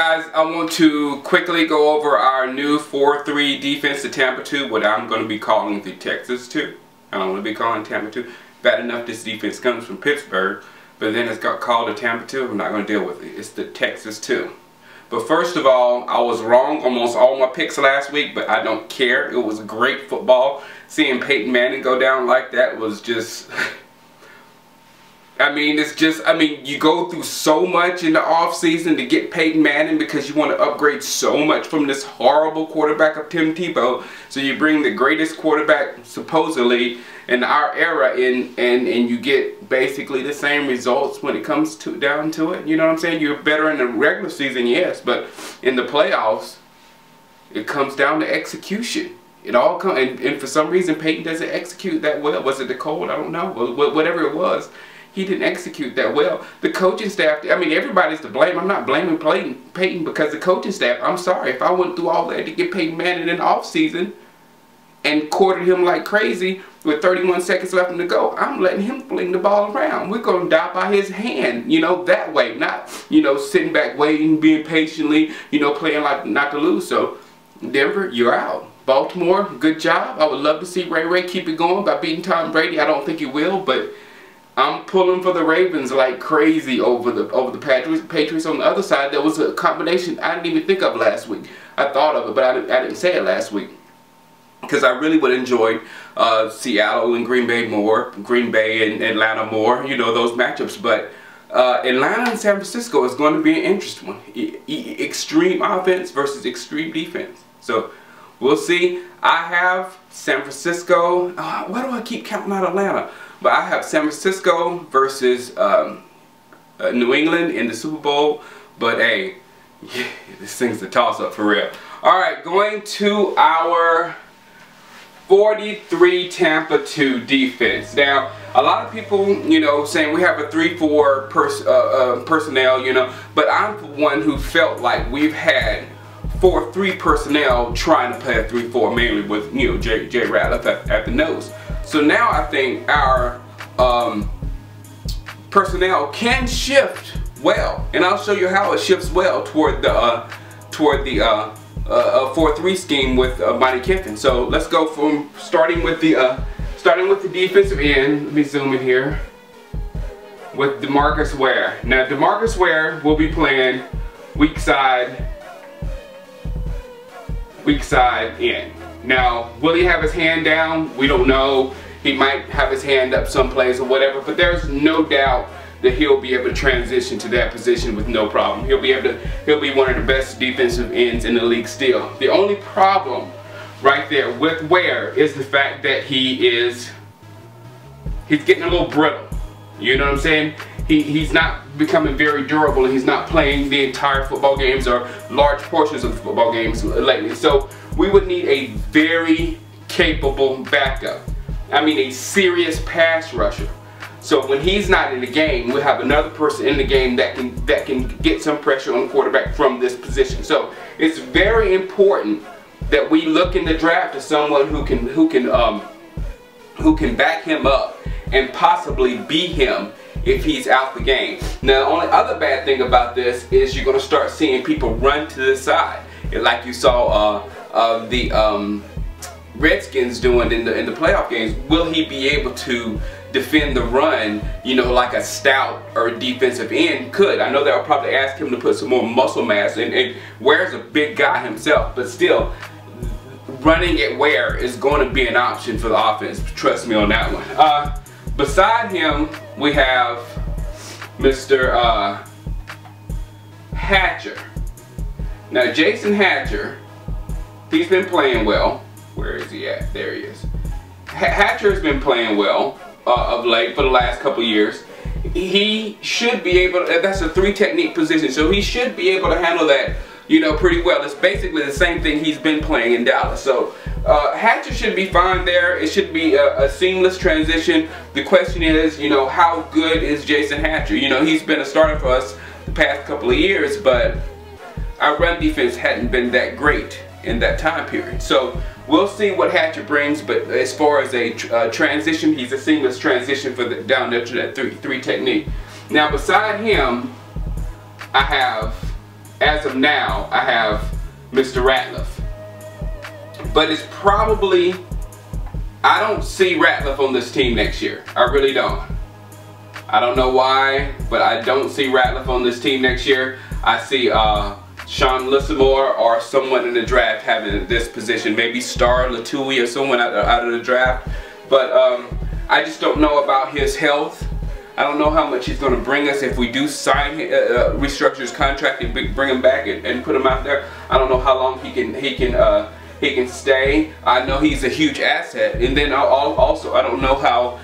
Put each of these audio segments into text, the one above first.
guys, I want to quickly go over our new 4-3 defense to Tampa 2, what I'm going to be calling the Texas 2. I don't want to be calling Tampa 2. Bad enough this defense comes from Pittsburgh, but then it's got called the Tampa 2. I'm not going to deal with it. It's the Texas 2. But first of all, I was wrong almost all my picks last week, but I don't care. It was great football. Seeing Peyton Manning go down like that was just... you go through so much in the offseason to get Peyton Manning because you want to upgrade so much from this horrible quarterback of Tim Tebow. So you bring the greatest quarterback supposedly in our era in, and you get basically the same results when it comes down to it. You know what I'm saying? You're better in the regular season, yes, but in the playoffs, it comes down to execution. It all comes, and for some reason Peyton doesn't execute that well. Was it the cold? I don't know. Whatever it was. He didn't execute that well. The coaching staff, I mean, everybody's to blame. I'm not blaming Peyton because the coaching staff, I'm sorry. If I went through all that to get Peyton Manning in the offseason and quartered him like crazy with 31 seconds left to go, I'm letting him fling the ball around. We're going to die by his hand, you know, that way. Not, you know, sitting back waiting, being patiently, you know, playing like not to lose. So, Denver, you're out. Baltimore, good job. I would love to see Ray keep it going by beating Tom Brady. I don't think he will, but... I'm pulling for the Ravens like crazy over the Patriots. On the other side, there was a combination I didn't even think of last week. I thought of it, but I didn't say it last week because I really would enjoy Seattle and Green Bay more, Green Bay and Atlanta more. You know, those matchups. But Atlanta and San Francisco is going to be an interesting one. Extreme offense versus extreme defense. So we'll see. I have San Francisco. Why do I keep counting out Atlanta? But I have San Francisco versus New England in the Super Bowl. But hey, yeah, this thing's a toss-up for real. Alright, going to our 43 Tampa 2 defense. Now, a lot of people, you know, saying we have a 3-4 personnel, you know. But I'm the one who felt like we've had 4-3 personnel trying to play a 3-4, mainly with, you know, Jay Ratliff at the nose. So now I think our personnel can shift well, and I'll show you how it shifts well toward the 4-3 scheme with Monty Kiffin. So let's go from starting with the defensive end. Let me zoom in here with DeMarcus Ware. Now DeMarcus Ware will be playing weak side in. Now, will he have his hand down? We don't know. He might have his hand up someplace or whatever, but there's no doubt that he'll be able to transition to that position with no problem. He'll be one of the best defensive ends in the league still. The only problem right there with Ware is the fact that he's getting a little brittle. You know what I'm saying? He's not becoming very durable, and he's not playing the entire football games or large portions of the football games lately. So we would need a very capable backup. I mean, a serious pass rusher. So when he's not in the game, we'll have another person in the game that can get some pressure on the quarterback from this position. So it's very important that we look in the draft to someone who can back him up and possibly beat him if he's out the game. Now, the only other bad thing about this is you're going to start seeing people run to the side, like you saw the Redskins doing in the playoff games. Will he be able to defend the run, you know, like a stout or defensive end could? I know they'll probably ask him to put some more muscle mass, and Ware's a big guy himself, but still, running at Ware is going to be an option for the offense. Trust me on that one. Beside him, we have Mr. Hatcher. Now, Jason Hatcher, he's been playing well. Where is he at? There he is. Hatcher has been playing well of late for the last couple years. He should be able to, that's a 3-technique position, so he should be able to handle that, you know, pretty well. It's basically the same thing he's been playing in Dallas. So Hatcher should be fine there. It should be a seamless transition. The question is, you know, how good is Jason Hatcher? You know, he's been a starter for us the past couple of years, but our run defense hadn't been that great in that time period. So we'll see what Hatcher brings, but as far as a transition, he's a seamless transition for down there to that 3 technique. Now beside him, I have as of now, I have Mr. Ratliff. But it's probably, I don't see Ratliff on this team next year. I really don't. I don't know why, but I don't see Ratliff on this team next year. I see Sean Lissamore or someone in the draft having this position. Maybe Star Latui or someone out of the draft. But I just don't know about his health. I don't know how much he's going to bring us if we do sign, restructure his contract and bring him back and put him out there. I don't know how long he can stay. I know he's a huge asset, and then also I don't know how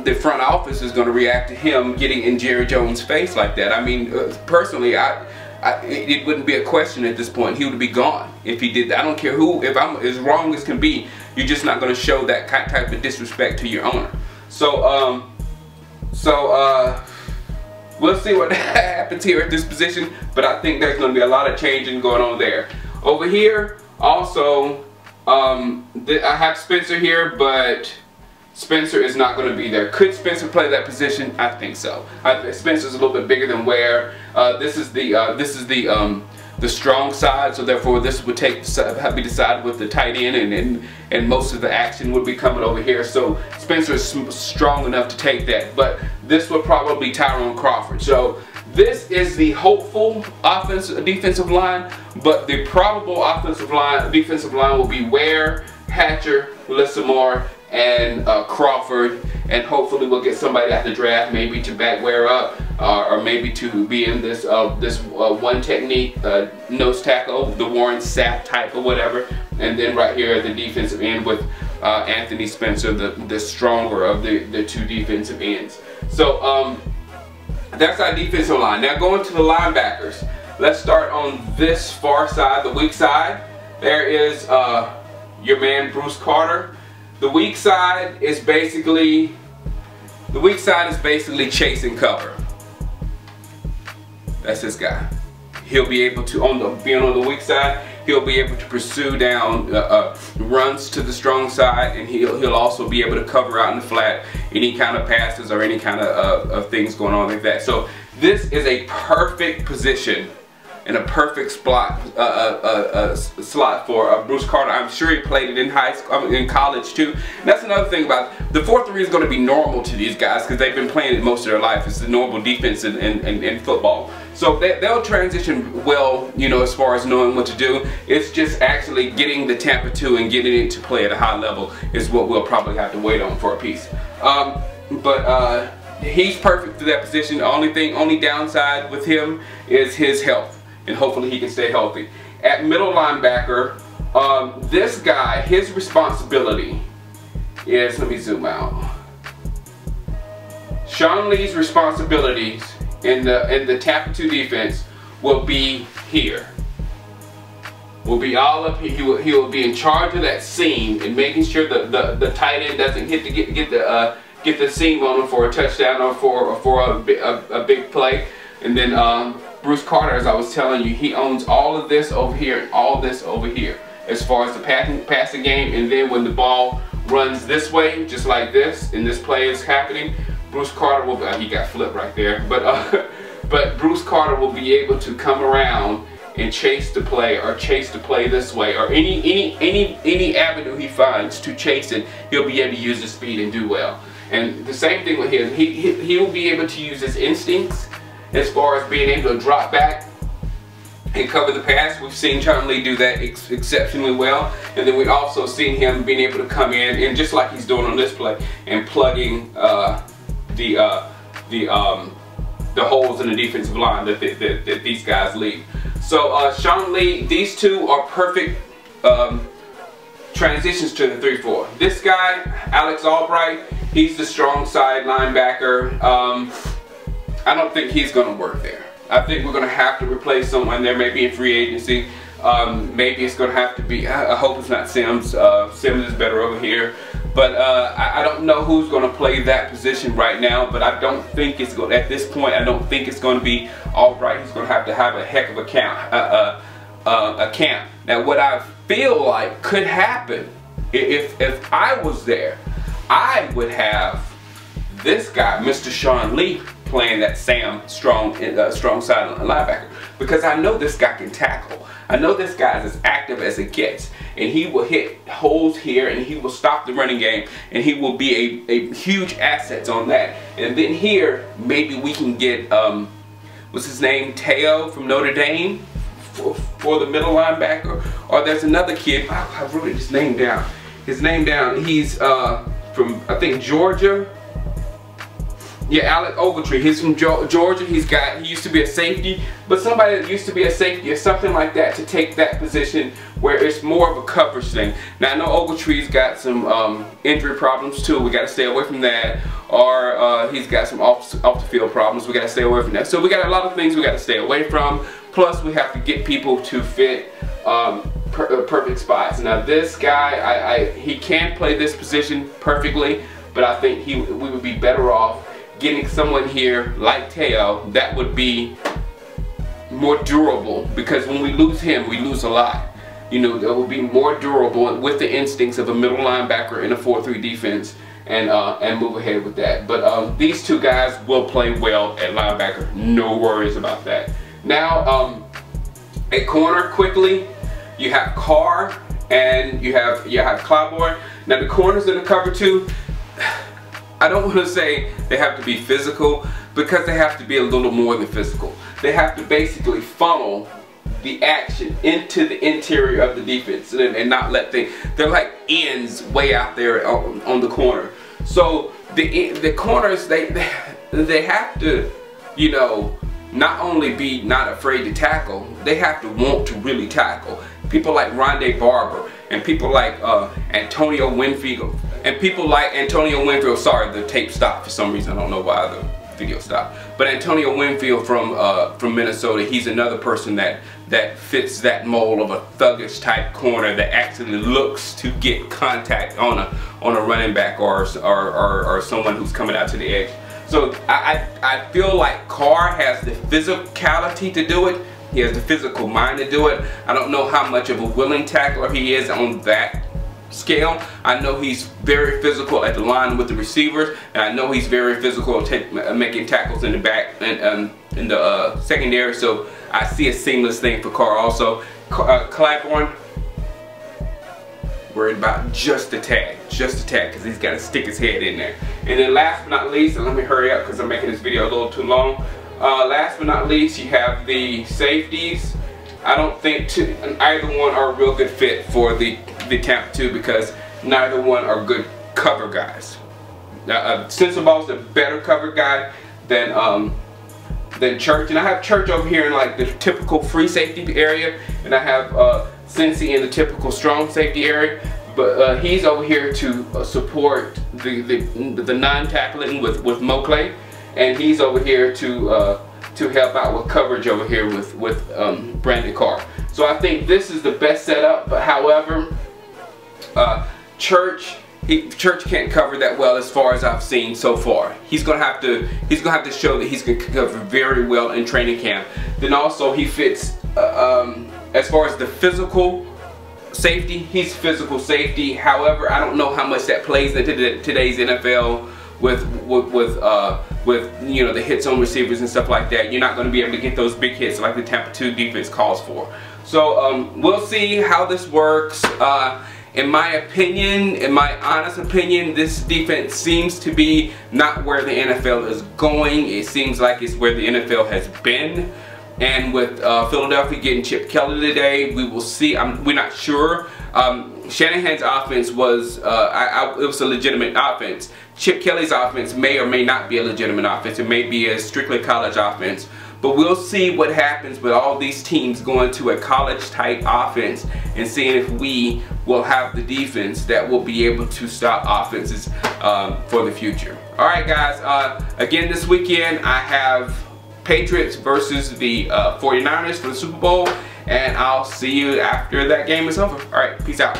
the front office is going to react to him getting in Jerry Jones' face like that. I mean, personally, it wouldn't be a question at this point. He would be gone if he did that. I don't care who. If I'm as wrong as can be, you're just not going to show that type of disrespect to your owner. So we'll see what happens here at this position, but I think there's going to be a lot of changing going on there. Over here, also, I have Spencer here, but Spencer is not going to be there. Could Spencer play that position? I think so. Spencer's a little bit bigger than Ware. This is the strong side, so therefore this would have to be decided with the tight end, and most of the action would be coming over here. So Spencer is strong enough to take that, but this would probably be Tyrone Crawford. So this is the hopeful defensive line, but the probable defensive line will be Ware, Hatcher, Lissamore, and Crawford, and hopefully we'll get somebody at the draft, maybe to back Ware up, or maybe to be in this one technique nose tackle, the Warren Sapp type or whatever, and then right here at the defensive end with Anthony Spencer, the stronger of the two defensive ends. So that's our defensive line. Now going to the linebackers. Let's start on this far side, the weak side. There is your man Bruce Carter. The weak side is basically chasing cover. That's this guy. He'll be able to, being on the weak side, he'll be able to pursue down runs to the strong side, and he'll also be able to cover out in the flat any kind of passes or any kind of things going on like that. So this is a perfect position and a perfect slot for Bruce Carter. I'm sure he played it in high school, in college too. And that's another thing about it. The 4-3 is going to be normal to these guys because they've been playing it most of their life. It's the normal defense in football. So they'll transition well, you know, as far as knowing what to do. It's just actually getting the Tampa 2 and getting it to play at a high level is what we'll probably have to wait on for a piece. He's perfect for that position. The only downside with him is his health, and hopefully he can stay healthy. At middle linebacker, this guy, his responsibility is, let me zoom out. Sean Lee's responsibilities in the Tampa 2 defense will be here. Will be all up here. He will be in charge of that seam and making sure the tight end doesn't get the seam on him for a touchdown or for a big play. And then Bruce Carter, as I was telling you, he owns all of this over here and all this over here as far as the passing game. And then when the ball runs this way, just like this, and this play is happening, Bruce Carter will he got flipped right there, but Bruce Carter will be able to come around and chase the play, or chase the play this way, or any avenue he finds to chase it, he'll be able to use his speed and do well. And the same thing with him, he will be able to use his instincts as far as being able to drop back and cover the pass. We've seen Sean Lee do that exceptionally well, and then we've also seen him being able to come in and just like he's doing on this play and plugging the holes in the defensive line that these guys leave. So Sean Lee, these two are perfect transitions to the 3-4. This guy, Alex Albright, he's the strong side linebacker. I don't think he's going to work there. I think we're going to have to replace someone there, maybe in free agency. Maybe it's going to have to be, I hope it's not Sims. Sims is better over here. But I don't know who's going to play that position right now, but I don't think it's going, at this point, I don't think it's going to be Albright. He's going to have a heck of a camp. Now what I feel like could happen, if I was there, I would have this guy, Mr. Sean Lee, playing that strong side linebacker. because I know this guy can tackle. I know this guy is as active as it gets, and he will hit holes here, and he will stop the running game, and he will be a huge asset on that. And then here, maybe we can get, what's his name, Teo from Notre Dame for the middle linebacker. Or there's another kid, I wrote his name down. He's from, I think, Georgia. Yeah, Alec Ogletree. He's from Georgia. He used to be a safety, but somebody that used to be a safety or something like that to take that position where it's more of a coverage thing. Now I know Ogletree's got some injury problems too. We got to stay away from that. Or he's got some off the field problems. We got to stay away from that. So we got a lot of things we got to stay away from. Plus we have to get people to fit perfect spots. Now this guy, he can play this position perfectly, but I think we would be better off getting someone here like Teo that would be more durable, because when we lose him, we lose a lot. You know, that will be more durable with the instincts of a middle linebacker in a 4-3 defense, and move ahead with that. But these two guys will play well at linebacker. No worries about that. Now, at corner, quickly, you have Carr and you have Cowboys. Now the corners in the cover two, I don't want to say they have to be physical, because they have to be a little more than physical. They have to basically funnel the action into the interior of the defense and not let they're like ends way out there on the corner. So the corners, they have to, you know, not only be not afraid to tackle, they have to want to really tackle. People like Rondé Barber and people like Antonio Winfield sorry, the tape stopped for some reason. I don't know why the video stopped. But Antonio Winfield from Minnesota, he's another person that fits that mold of a thuggish type corner that actually looks to get contact on a running back or someone who's coming out to the edge. So I feel like Carr has the physicality to do it. He has the physical mind to do it. I don't know how much of a willing tackler he is on that scale. I know he's very physical at the line with the receivers, and I know he's very physical making tackles in the back and in the secondary. So I see a seamless thing for Carr also. Claiborne, worried about just a tad, because he's got to stick his head in there. And then last but not least, and let me hurry up because I'm making this video a little too long. Last but not least, you have the safeties. I don't think either one are a real good fit for the Tampa 2, because neither one are good cover guys. Sensabaugh is a better cover guy than Church, and I have Church over here in like the typical free safety area, and I have Cincy in the typical strong safety area. But he's over here to support the non-tackling with Mokley, and he's over here to help out with coverage over here with Brandon Carr. So I think this is the best setup. But however, Church can't cover that well as far as I've seen so far. He's gonna have to show that he's gonna cover very well in training camp. Then also he fits as far as the physical safety. He's physical safety. However, I don't know how much that plays into today's NFL with you know, the hits on receivers and stuff like that. You're not going to be able to get those big hits like the Tampa 2 defense calls for. So we'll see how this works. In my opinion, in my honest opinion, this defense seems to be not where the NFL is going. It seems like it's where the NFL has been. And with Philadelphia getting Chip Kelly today, we will see. We're not sure. Shanahan's offense was it was a legitimate offense. Chip Kelly's offense may or may not be a legitimate offense. It may be a strictly college offense. But we'll see what happens with all these teams going to a college type offense and seeing if we will have the defense that will be able to stop offenses for the future. Alright guys, again this weekend I have Patriots versus the 49ers for the Super Bowl, and I'll see you after that game is over. Alright, peace out.